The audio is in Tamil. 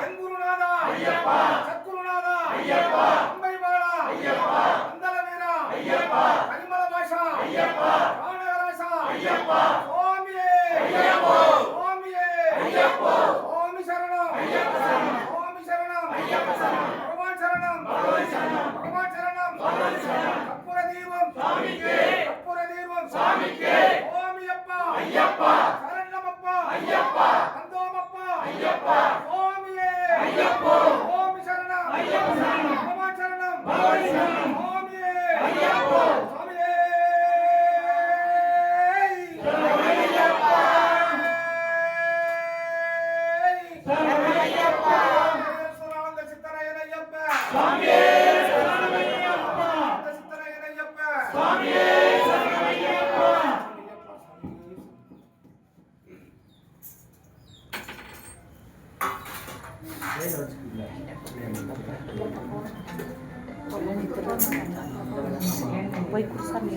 என் குருநாதா சத்குருநாதா அம்பை பாலா அந்தல வீரா கரிமல பாஷா கானகராசா சுவாமியே சுவாமியே சுவாமி சரணம் சுவாமி சரணம் பகவான் சரணம் பகவான் சரணம் கற்பூர தீபம் கற்பூர தீபம் சுவாமி அப்பா சரணமப்பா வந்தோமப்பா சுவாமியே சுவாமி சரணம் பகவான் சரணம் சுவாமியே சுவாமியே Voy a cruzar mi